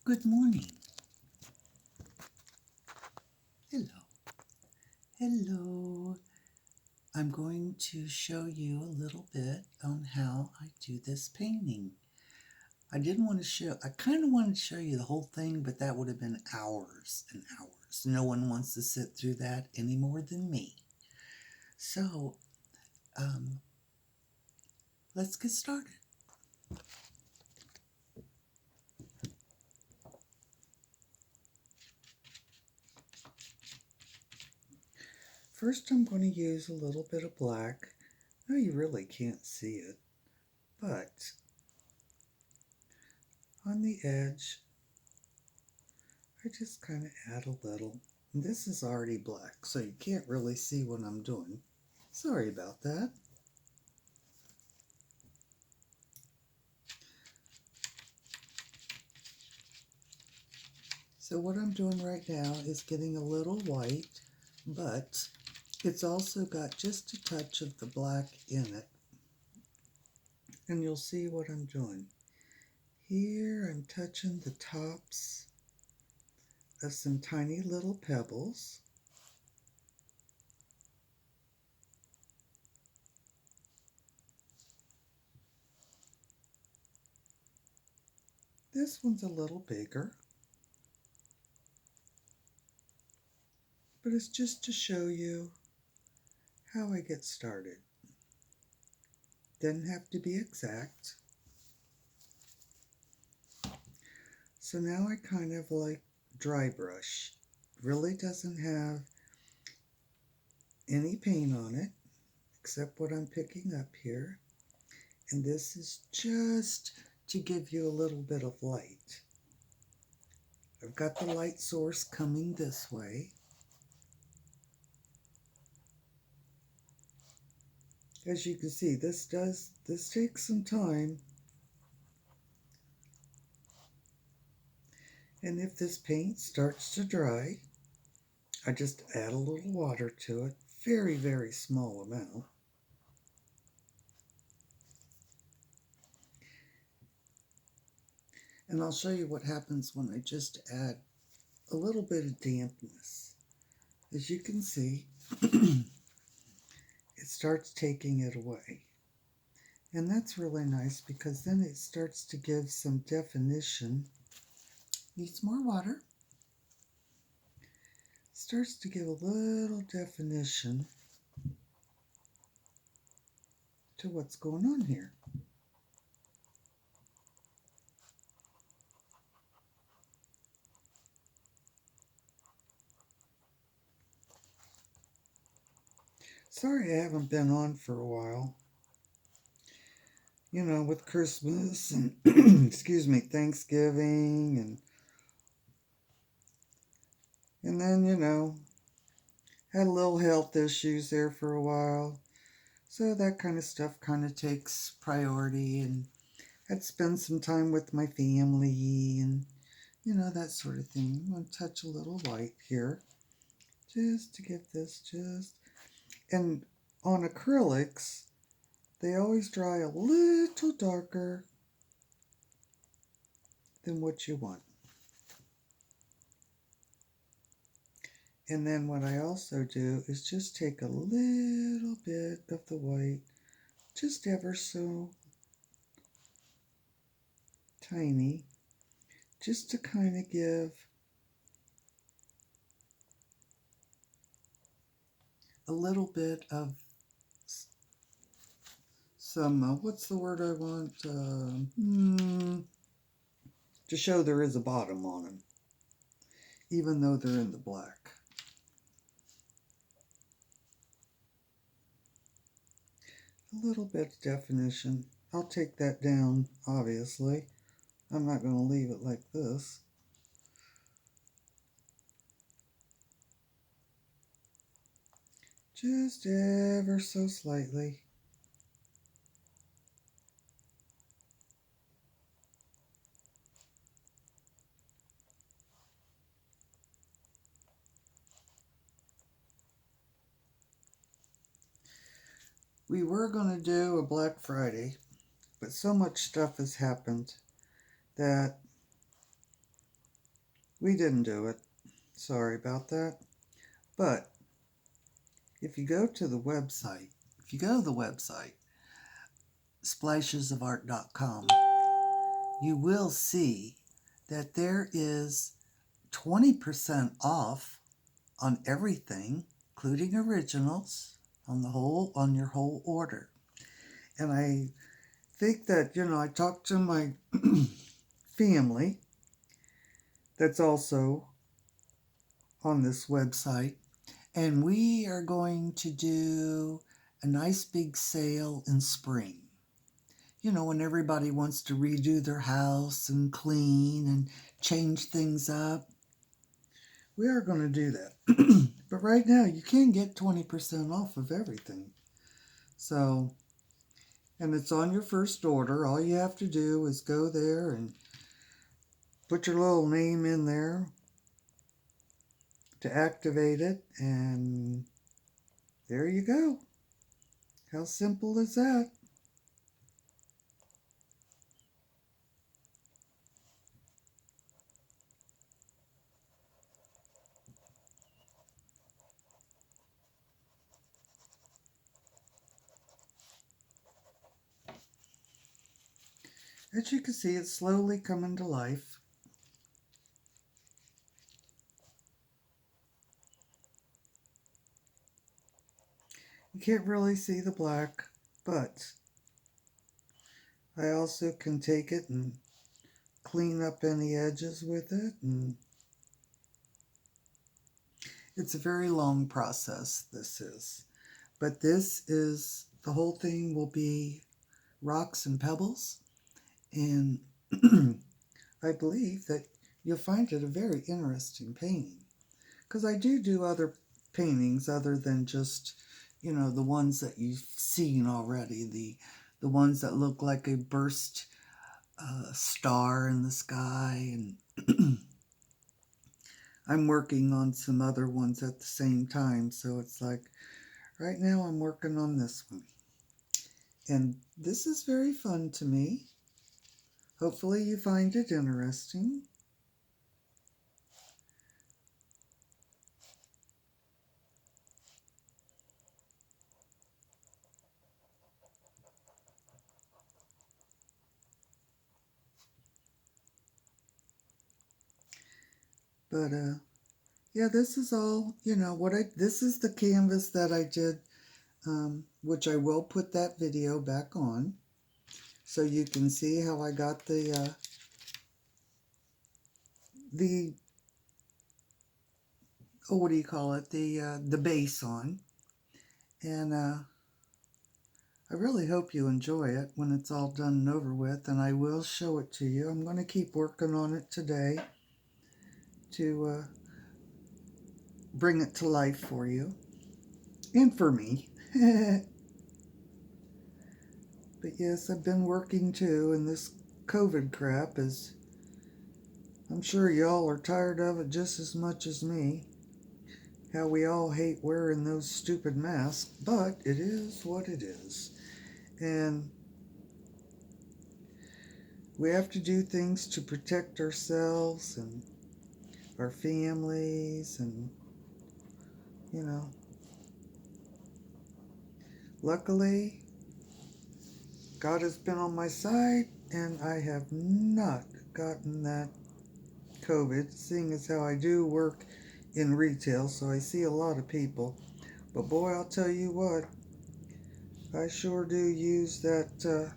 Good morning. Hello. Hello. I'm going to show you a little bit on how I do this painting. I kind of wanted to show you the whole thing, but that would have been hours and hours. No one wants to sit through that any more than me. So, um, let's get started. First, I'm going to use a little bit of black. No, you really can't see it, but on the edge, I just kind of add a little. This is already black, so you can't really see what I'm doing. Sorry about that. So what I'm doing right now is getting a little white, but it's also got just a touch of the black in it. And you'll see what I'm doing. Here I'm touching the tops of some tiny little pebbles. This one's a little bigger, but it's just to show you how I get started. Doesn't have to be exact. So now I kind of like dry brush. Really doesn't have any paint on it except what I'm picking up here. And this is just to give you a little bit of light. I've got the light source coming this way. As you can see, this takes some time. And if this paint starts to dry, I just add a little water to it, very, very small amount. And I'll show you what happens when I just add a little bit of dampness. As you can see, it starts taking it away. And that's really nice because then it starts to give some definition. Needs more water. Starts to give a little definition to what's going on here. Sorry I haven't been on for a while. You know, with Christmas and excuse me, Thanksgiving and then, had a little health issues there for a while. So that kind of stuff kind of takes priority, and I'd spend some time with my family and that sort of thing. I'm going to touch a little white here just to get this and on acrylics, they always dry a little darker than what you want. And then what I also do is just take a little bit of the white, just ever so tiny, just to kind of give a little bit of some, what's the word I want? To show there is a bottom on them, even though they're in the black. A little bit of definition. I'll take that down, obviously. I'm not going to leave it like this. Just ever so slightly. We were going to do a Black Friday, but so much stuff has happened that We didn't do it. Sorry about that. But if you go to the website, if you go to the website, splashesofart.com, you will see that there is 20% off on everything, including originals, on your whole order. And I think that, I talked to my family that's also on this website, and we are going to do a nice big sale in spring. When everybody wants to redo their house and clean and change things up, we are going to do that. But right now, you can get 20% off of everything. So, and it's on your first order. All you have to do is go there and put your little name in there to activate it, and there you go. How simple is that? As you can see, it's slowly coming to life. You can't really see the black, but I also can take it and clean up any edges with it, and it's a very long process, this is. But the whole thing will be rocks and pebbles, and I believe that you'll find it a very interesting painting. Because I do other paintings other than just, the ones that you've seen already, the ones that look like a burst star in the sky, and I'm working on some other ones at the same time, so it's like right now I'm working on this one. And this is very fun to me. Hopefully you find it interesting. But yeah, this is all, this is the canvas that I did, which I will put that video back on so you can see how I got the oh, what do you call it, the base on. And I really hope you enjoy it when it's all done and over with, and I will show it to you. I'm going to keep working on it today to bring it to life for you and for me. But yes, I've been working too, and this COVID crap is, I'm sure y'all are tired of it just as much as me. How we all hate wearing those stupid masks, but it is what it is. And we have to do things to protect ourselves and our families, and, you know, luckily, God has been on my side, and I have not gotten that COVID, seeing as how I do work in retail, so I see a lot of people. But boy, I'll tell you what, I sure do use that.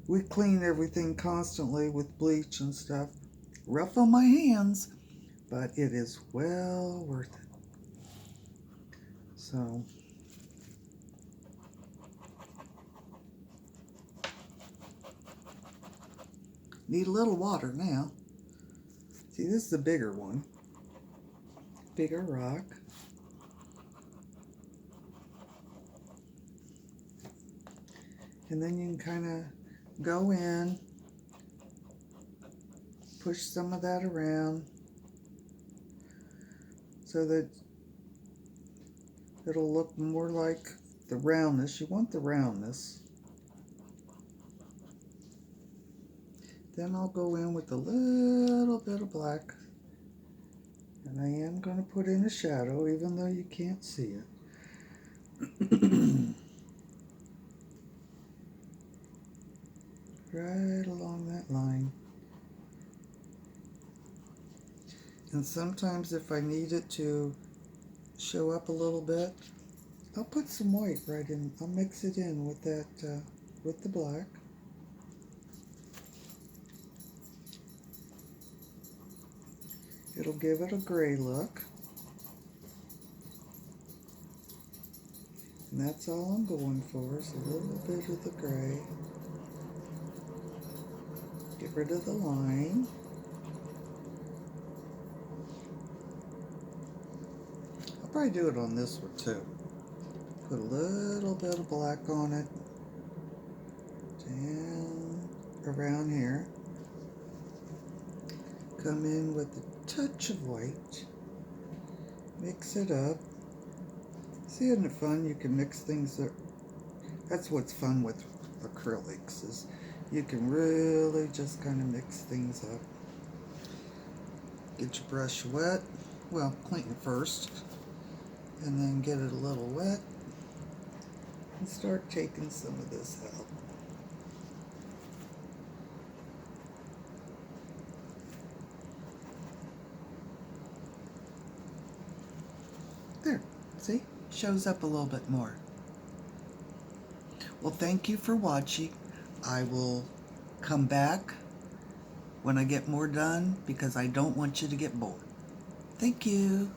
We clean everything constantly with bleach and stuff. Rough on my hands, but it is well worth it. So, need a little water now. See, this is a bigger one. Bigger rock. And then you can kind of go in, push some of that around so that it'll look more like the roundness. You want the roundness. Then I'll go in with a little bit of black. And I am going to put in a shadow, even though you can't see it. Right along that line. And sometimes if I need it to show up a little bit, I'll put some white right in. I'll mix it in with that, with the black. It'll give it a gray look. And that's all I'm going for, is a little bit of the gray. Get rid of the line. I'll probably do it on this one too. Put a little bit of black on it. Down around here. Come in with a touch of white. Mix it up. See, isn't it fun? You can mix things up. That's what's fun with acrylics, is you can really just kind of mix things up. Get your brush wet. Well, clean it first. And then get it a little wet. And start taking some of this out. There, see? Shows up a little bit more. Well, thank you for watching. I will come back when I get more done because I don't want you to get bored. Thank you.